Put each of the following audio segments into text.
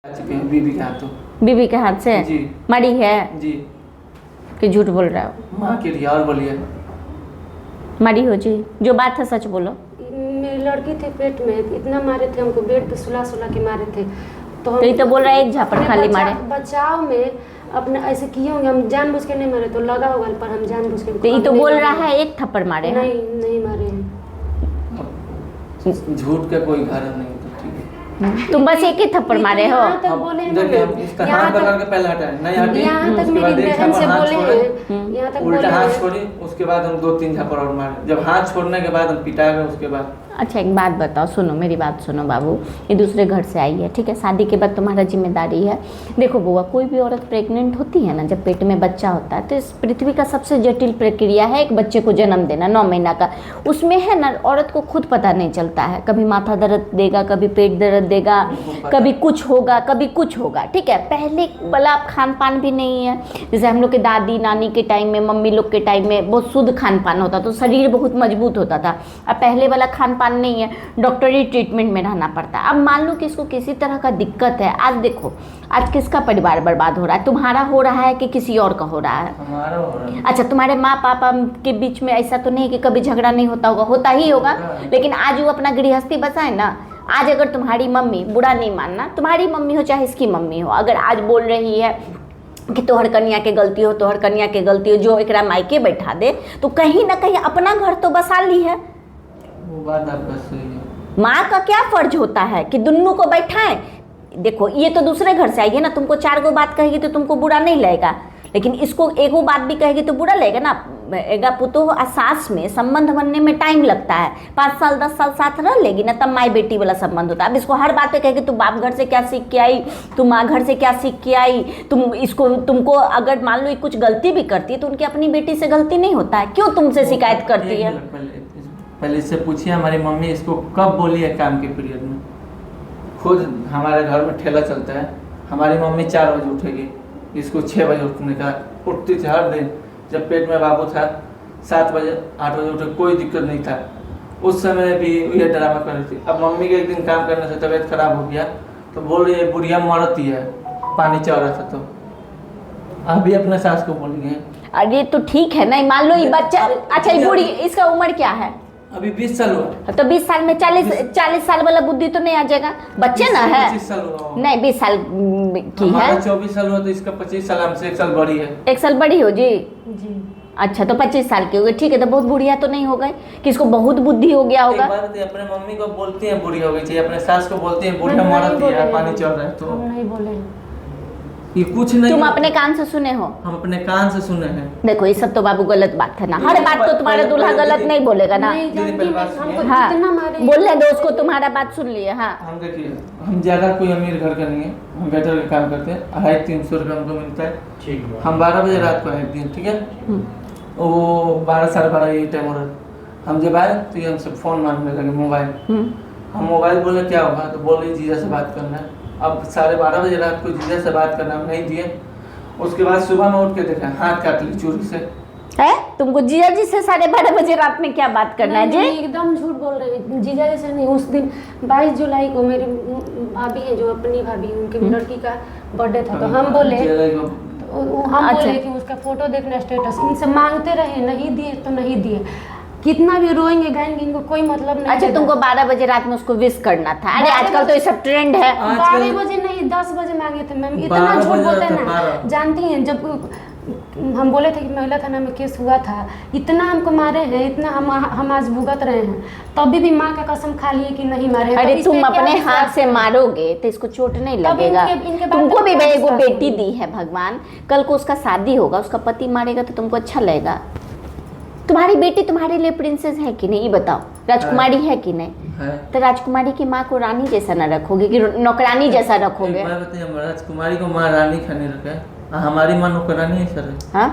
बीबी के हाथों। बीबी के हाथ से जी। मरी है जी। कि झूठ बोल रहे हो? माँ के लिए और बोलिए। मरी हो जी, जो बात है सच बोलो। मेरी लड़की थी पेट में, इतना मारे थे हमको, बेड पे सुला सुला के मारे थे। तो ये तो बोल रहा है एक झापड़ खाली मारे। बचाव में अपने ऐसे किए होंगे, हम जानबूझ के नहीं मारे, तो लगा होगा पर हम जानबूझ के। तो ये तो बोल रहा है एक थप्पड़ मारे हैं। नहीं मारे हैं। झूठ का कोई कारण नहीं तो ठीक है। तुम बस एक ही थप्पड़ मारे हो। यहाँ तक बोले हैं, देखिए हम इसका हाथ पकड़ के पहले हटाए, नहीं हटी, यहाँ तक उसके बाद मेरी एक बहन से झापड़ हाथ बोले छोड़े, हैं, यहाँ तक उल्टा बोले हाथ हैं। छोड़ी, उसके बाद हम 2-3 झापड़ और मारे। जब हाथ छोड़ने के बाद हम पिटा गए, उसके बाद। अच्छा एक बात बताओ, सुनो मेरी बात सुनो बाबू, ये दूसरे घर से आई है, ठीक है, शादी के बाद तुम्हारा जिम्मेदारी है। देखो बुआ, कोई भी औरत प्रेग्नेंट होती है ना, जब पेट में बच्चा होता है, तो इस पृथ्वी का सबसे जटिल प्रक्रिया है एक बच्चे को जन्म देना, 9 महीना का। उसमें है ना, औरत को खुद पता नहीं चलता है, कभी माथा दर्द देगा, कभी पेट दर्द देगा, कभी कुछ होगा, कभी कुछ होगा, ठीक है। पहले वाला खान पान भी नहीं है, जैसे हम लोग के दादी नानी के टाइम में, मम्मी लोग के टाइम में बहुत शुद्ध खान पान होता, तो शरीर बहुत मजबूत होता था। अब पहले वाला खान पान नहीं है, डॉक्टरी ट्रीटमेंट में रहना पड़ता है। अब मान लो कि इसको किसी तरह का दिक्कत है, आज देखो आज किसका परिवार बर्बाद हो रहा है, तुम्हारा हो रहा है कि किसी और का हो रहा है? हमारा हो रहा है। अच्छा, तुम्हारे माँ पापा के बीच में ऐसा तो नहीं कि कभी झगड़ा नहीं होता होगा, होता ही होगा, लेकिन आज वो अपना गृहस्थी बसाए ना। आज अगर तुम्हारी मम्मी, बुरा नहीं मानना, तुम्हारी मम्मी हो चाहे इसकी मम्मी हो, अगर आज बोल रही है कि तोहर कन्या के गलती हो, तोहर कन्या के गलती हो, जो एकरा मायके बैठा दे, तो कहीं ना कहीं अपना घर तो बसा ली है। वो बात आपका सही है। माँ का क्या फर्ज होता है कि दोनों को बैठाएं। देखो ये तो दूसरे घर से आई है ना, तुमको 4 गो बात कहेगी तो तुमको बुरा नहीं लगेगा, लेकिन इसको एगो बात भी कहेगी तो बुरा लगेगा ना। एगा पुतोह और सास में संबंध बनने में टाइम लगता है, 5 साल 10 साल साथ रह लेगी ना, तब माई बेटी वाला संबंध होता है। अब इसको हर बात पे कहेगी तू बाप घर से क्या सीख के आई, तू माँ घर से क्या सीख के आई, तुमको अगर मान लो कुछ गलती भी करती है तो उनकी अपनी बेटी से गलती नहीं होता है, क्यों तुमसे शिकायत करती है? पहले इससे पूछिए हमारी मम्मी इसको कब बोली है काम के पीरियड में। खुद हमारे घर में ठेला चलता है, हमारी मम्मी 4 बजे उठेगी, इसको 6 बजे उठने का उठती थी हर दिन। जब पेट में बाबू था 7 बजे 8 बजे उठे, कोई दिक्कत नहीं था। उस समय भी ये ड्रामा कर रही थी। अब मम्मी के एक दिन काम करने से तबीयत खराब हो गया तो बोल रही है बुढ़िया मरती है, पानी चढ़ रहा था। तो अभी अपने सास को बोलेंगे। अरे तो ठीक है ना, मान लो ये बच्चा, अच्छा ये बूढ़ी, इसका उम्र क्या है? अभी 20 साल हुआ। तो 20 साल में 40 साल वाला बुद्धि तो नहीं आ जाएगा? बच्चे ना है, 25 साल हुआ। नहीं 20 साल की है, 24 साल हुआ तो इसका 25 साल, हमसे 1 साल बड़ी है। 1 साल बड़ी हो जी? जी। अच्छा तो 25 साल की हो गई, ठीक है। तो बहुत बुढ़िया तो नहीं हो गई कि इसको बहुत बुद्धि हो गया होगा? एक बार अपने मम्मी को बोलती है बुढ़ी हो गई चाहिए, अपने सास को बोलती है बुढ़िया मरती है, पानी चढ़ रहा है। तो हम नहीं बोले, ये कुछ नहीं। तुम अपने कान से सुने हो? हम अपने कान से सुने हैं। देखो ये सब तो बाबू गलत बात है ना, हर बात तो तुम्हारा दूल्हा गलत नहीं बोलेगा ना। नहीं जानती पहले बात मैं, सुनिए। हमको हाँ, जितना मारे बोलने दो उसको, तुम्हारा बात सुन लिए। हाँ हम देखिए, हम ज़्यादा कोई अमीर घर का नहीं है, हम वेटर का काम करते हैं, 250-300 रुपये हमको मिलता है। ठीक है। हम 12 बजे रात को आए एक दिन, ठीक है, वो 12 साढ़े 12 यही टाइम हो रहा था। हम जब आए तो ये हमसे फ़ोन मांगने लगे, मोबाइल। हम मोबाइल बोले क्या होगा, तो बोले जीजा से बात करना है। अब 12:30 बजे रात को जीजा से बात करना, हम नहीं दिए। उसके बाद सुबह में उठ के देखा हाथ काट ली चोरी से। है तुमको जीजा जी से 12:30 बजे रात में क्या बात करना है जी? एकदम झूठ बोल रहे हैं, जीजा जैसे नहीं। उस दिन 22 जुलाई को मेरी भाभी है, जो अपनी भाभी, उनकी लड़की का बर्थडे था, तो हम बोले कि उसका फोटो देखना, स्टेटस, इनसे मांगते रहे, नहीं दिए तो नहीं दिए, कितना भी रोएंगे गाएंगे, इनको कोई मतलब नहीं। अच्छा तुमको 12 बजे रात में उसको विश करना था? अरे आजकल तो ये सब ट्रेंड है। 12 बजे नहीं, 10 बजे मांगे थे मैम। इतना झूठ बोलते हैं ना, जानती हैं। जब हम बोले थे कि महिला थाना में केस हुआ था, इतना हमको मारे हैं, इतना हम आज भुगत रहे हैं, तभी भी माँ का कसम खा लिए कि नहीं मारे। अरे तुम अपने हाथ से मारोगे तो इसको चोट नहीं लगेगा? तुमको भी एगो बेटी दी है भगवान, कल को उसका शादी होगा, उसका पति मारेगा तो तुमको अच्छा लगेगा? तुम्हारी बेटी तुम्हारे लिए प्रिंसेस है कि नहीं, ये बताओ, राजकुमारी है कि नहीं है? तो राजकुमारी की माँ को रानी जैसा न रखोगे कि नौकरानी जैसा रखोगे? राजकुमारी को माँ रानी खाने रखा, हमारी माँ नौकरानी है सर। हाँ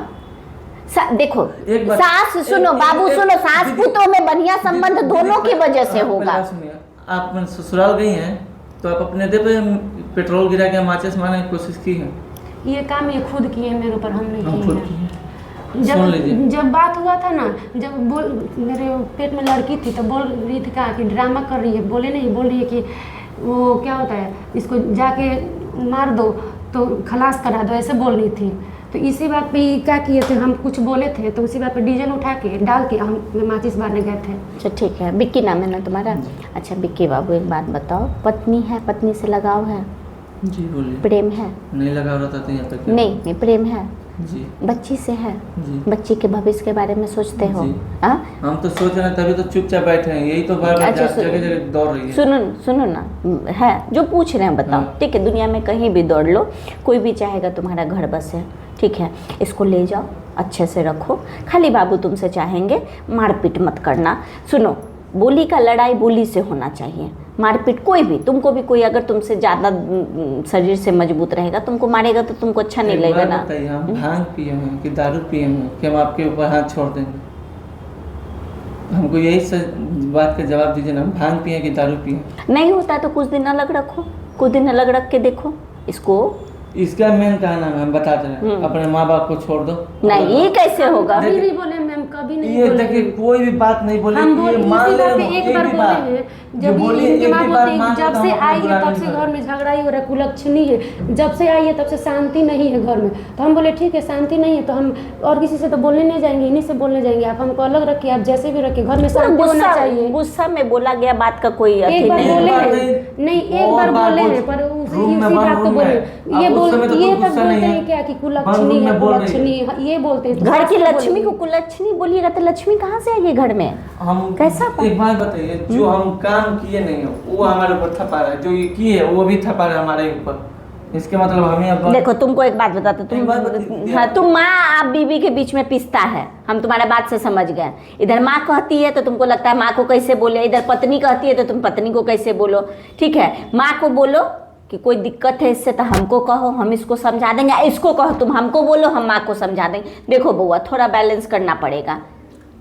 देखो, सास सुनो बाबू सुनो, सास पुतों में बढ़िया संबंध दोनों की वजह से होगा। आप ससुराल गई हैं तो आप अपने दे पे पेट्रोल गिरा के माचिस मारने की कोशिश की है? ये काम ये खुद किए, मेरे ऊपर हम नहीं किए। जब बात हुआ था ना, जब मेरे पेट में लड़की थी तो बोल रही थी, कहा कि ड्रामा कर रही है, बोले नहीं, बोल रही है कि वो क्या होता है, इसको जाके मार दो तो खलास करा दो, ऐसे बोल रही थी। तो इसी बात पे क्या किए थे, हम कुछ बोले थे तो उसी बात पे डीजल उठा के डाल के हम माचिस बांधने गए थे। अच्छा ठीक है, बिक्की नाम है ना तुम्हारा? अच्छा बिक्की बाबू एक बात बताओ, पत्नी है, पत्नी से लगाव है? जी बोलिए। प्रेम है? नहीं लगा रहा था यहाँ पे। नहीं प्रेम है जी। बच्ची से है? जी। बच्ची के भविष्य के बारे में सोचते हो? जी। हाँ हम तो सोच रहे हैं, तभी तो चुपचाप बैठे हैं, यही तो बार अच्छा, जगह जगह दौड़ रही है। सुनो ना, है जो पूछ रहे हैं बताओ। हाँ। ठीक है, दुनिया में कहीं भी दौड़ लो, कोई भी चाहेगा तुम्हारा घर बसे। ठीक है, इसको ले जाओ, अच्छे से रखो। खाली बाबू तुमसे चाहेंगे मारपीट मत करना। सुनो, बोली का लड़ाई बोली से होना चाहिए, मारपीट कोई भी, तुमको भी कोई अगर तुमसे ज़्यादा शरीर से मजबूत रहेगा तुमको मारेगा तो तुमको अच्छा नहीं लगेगा ना। बताइए, हम भांग पिए हैं कि दारू पिए हैं कि हम आपके ऊपर हाथ छोड़ देंगे? हमको यही बात का जवाब दीजिए ना, हम भांग पिए कि दारू पिए? नहीं होता है तो कुछ दिन अलग रखो, कुछ दिन अलग रख के देखो इसको। इसका मेन क्या नाम है, हम बताते हैं, अपने माँ बाप को छोड़ दो। नहीं ये कैसे होगा? कभी नहीं बोले मैम, कभी नहीं ये बोले। देखिए कोई भी बात नहीं बोले, हम बोले ये मान इसी ले बात पे एक बार बोले हैं, जब ये इनके माँ बोलते हैं जब से आई है तब से घर में झगड़ा ही हो रहा है, कुलक्षणी है, जब से आई है तब से शांति नहीं है घर में। तो हम बोले ठीक है शांति नहीं है तो हम और किसी से तो बोलने नहीं जाएंगे, इन्हीं से बोलने जाएंगे। आप हमको अलग रखिए, आप जैसे भी रखिए, घर में शांति होना चाहिए। गुस्सा में बोला गया बात का कोई एक बार बोले हैं, नहीं एक बार बोले हैं, पर उसी बात को बोले ये तक बोलते हैं क्या कि कुलक्षणी है, कुलक्षणी ये बोलते हैं। घर की लक्ष्मी को कुलक्षणी बोलिएगा तो लक्ष्मी कहाँ से आएगी घर में? हम कैसा एक बात बताइए, जो हम काम किए नहीं है वो हमारे ऊपर थपा रहा है, जो ये किए वो भी थपा रहा है हमारे ऊपर। इसके मतलब हमें अब देखो तुमको एक बात बताते, हाँ तुम माँ आप बीवी के बीच में पिसता है, हम तुम्हारा बात से समझ गए। इधर माँ कहती है तो तुमको लगता है माँ को कैसे बोले, इधर पत्नी कहती है तो तुम पत्नी को कैसे बोलो। ठीक है, माँ को बोलो कि कोई दिक्कत है इससे तो हमको कहो, हम इसको समझा देंगे, इसको कहो तुम हमको बोलो, हम माँ को समझा देंगे। देखो बउआ थोड़ा बैलेंस करना पड़ेगा,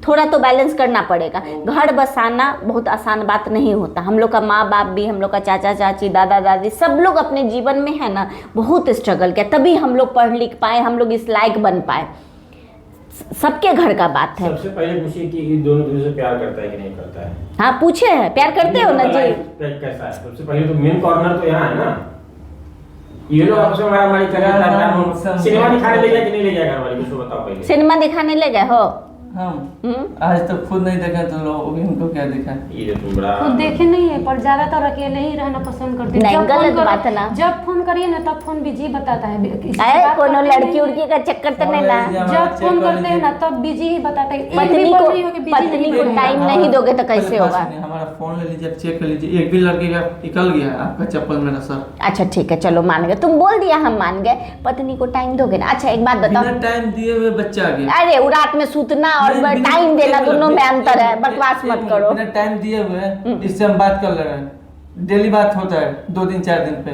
थोड़ा तो बैलेंस करना पड़ेगा। घर बसाना बहुत आसान बात नहीं होता। हम लोग का माँ बाप भी, हम लोग का चाचा चाची दादा दादी सब लोग अपने जीवन में है ना बहुत स्ट्रगल किया, तभी हम लोग पढ़ लिख पाए, हम लोग इस लायक बन पाए। सबके घर का बात है। सबसे पहले पूछिए कि दोनों दूसरे से प्यार करता है कि नहीं करता है। हाँ पूछे है, प्यार करते हो ना जी? कैसा है सबसे पहले तो मेन कॉर्नर तो यहाँ है ना। ये लोग आपसे हमारी करें सिनेमा दिखाने ले जाए कि नहीं ले जाएगा हमारी, कुछ बताओ पहले। सिनेमा दिखाने ले गए हो? हम आज तक खुद नहीं देखा तो लोग इनको क्या दिखा? ये तुम बड़ा खुद देखे नहीं है, पर ज्यादातर अकेले ही रहना पसंद करते हैं। नहीं, जब गलत फोन बात है ना। जब फोन करिए ना तब फोन बिजी बताता है। कोनो लड़की उड़की का चक्कर तो नहीं ना? जब फोन करते हैं ना तब बिजी ही बताता है। पत्नी को टाइम नहीं दोगे तो कैसे होगा? हमारा फोन ले लीजिए, चेक कर लीजिए, एक भी लड़के का निकल गया आपका चप्पल मेरा सर। अच्छा ठीक है चलो मान गए, तुम बोल दिया हम मान गए, पत्नी को टाइम दोगे ना? अच्छा एक बात बताओ, बिना टाइम दिए हुए बच्चा आ गया। अरे वो रात में सूतना और टाइम देना दोनों में अंतर है, बकवास मत करो। बिना टाइम दिए हुए इससे हम बात कर ले रहे हैं, डेली बात होता है 2-3-4 दिन पे।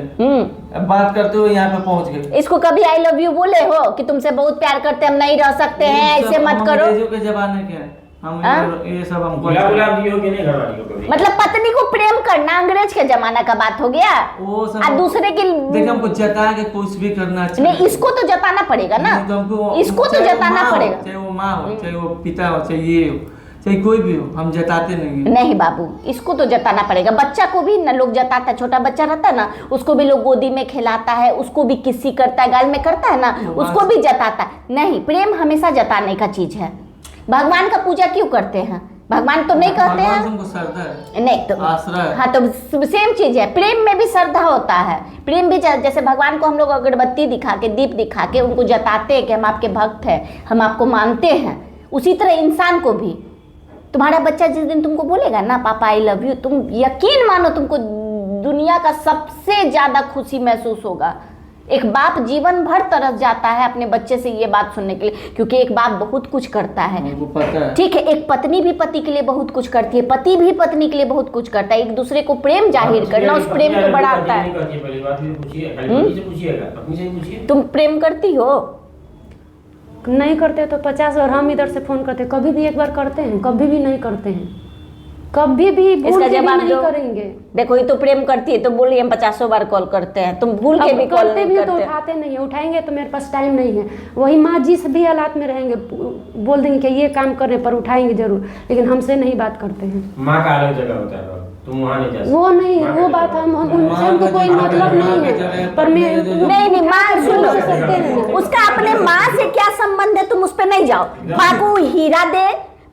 अब बात करते हुए यहाँ पे पहुँच गए। इसको कभी आई लव यू बोले हो कि तुमसे बहुत प्यार करते हम नहीं रह सकते हैं, ऐसे मत करो? के जमाने के हैं हम, ये सब हमको गुलाब दिए हो कि नहीं घर वाली को कभी? मतलब पत्नी को प्रेम करना अंग्रेज के जमाना का बात हो गया। वो सब और दूसरे की देखिए हमको जता के कुछ भी करना चाहिए। नहीं, इसको तो जताना पड़ेगा ना, इसको तो जताना पड़ेगा। चाहे वो माँ हो, चाहे वो पिता हो, चाहे ये हो, चाहे कोई भी हो, हम जताते नहीं। नहीं बाबू, इसको तो जताना पड़ेगा। बच्चा को भी ना लोग जताता है, छोटा बच्चा रहता है ना उसको भी लोग गोदी में खिलाता है, उसको भी किसी करता है, गाल में करता है ना, उसको भी जताता है। नहीं, प्रेम हमेशा जताने का चीज है। भगवान का पूजा क्यों करते हैं? भगवान तो नहीं कहते हैं नहीं तो आश्रय। हाँ तो सेम चीज है, प्रेम में भी श्रद्धा होता है। प्रेम भी जैसे भगवान को हम लोग अगरबत्ती दिखा के, दीप दिखा के उनको जताते हैं कि हम आपके भक्त हैं, हम आपको मानते हैं, उसी तरह इंसान को भी। तुम्हारा बच्चा जिस दिन तुमको बोलेगा ना पापा आई लव यू, तुम यकीन मानो तुमको दुनिया का सबसे ज्यादा खुशी महसूस होगा। एक बाप जीवन भर तरस जाता है अपने बच्चे से ये बात सुनने के लिए, क्योंकि एक बाप बहुत कुछ करता है। ठीक है, एक पत्नी भी पति के लिए बहुत कुछ करती है, पति भी पत्नी के लिए बहुत कुछ करता है। एक दूसरे को प्रेम जाहिर करना, उस प्रेम को बढ़ाता है। तुम प्रेम करती हो? नहीं करते तो 50 बार हम इधर से फोन करते, कभी भी एक बार करते हैं, कभी भी नहीं करते हैं, कभी भी इसका जवाब नहीं करेंगे। देखो ये तो प्रेम करती है तो बोलिए हम 50 बार कॉल करते हैं, तुम भूल के भी कॉल नहीं करते। तो उठाते नहीं है, उठाएंगे तो मेरे पास टाइम नहीं है। वही माँ जिस भी हालात में रहेंगे बोल देंगे कि ये काम करने पर उठाएंगे जरूर, लेकिन हमसे नहीं बात करते हैं। माँ का अलग जगह होता है। तुम वहाँ नहीं जा सकते। वो नहीं, वो बात हम उनसे हमको कोई मतलब नहीं है, पर मैं नहीं माँ सुनो, सकते हैं। उसका अपने माँ से क्या संबंध है, तुम उस पे नहीं जाओ। बाबू हीरा दे,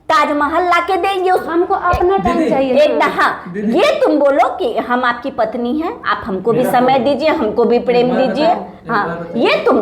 ताजमहल लाके दे, ये हमको अपना टाइम चाहिए। एक हाँ, ये तुम बोलो कि हम आपकी पत्नी हैं, आप हमको भी समय दीजिए, हमको भी प्रेम दीजिए। हाँ, ये तुम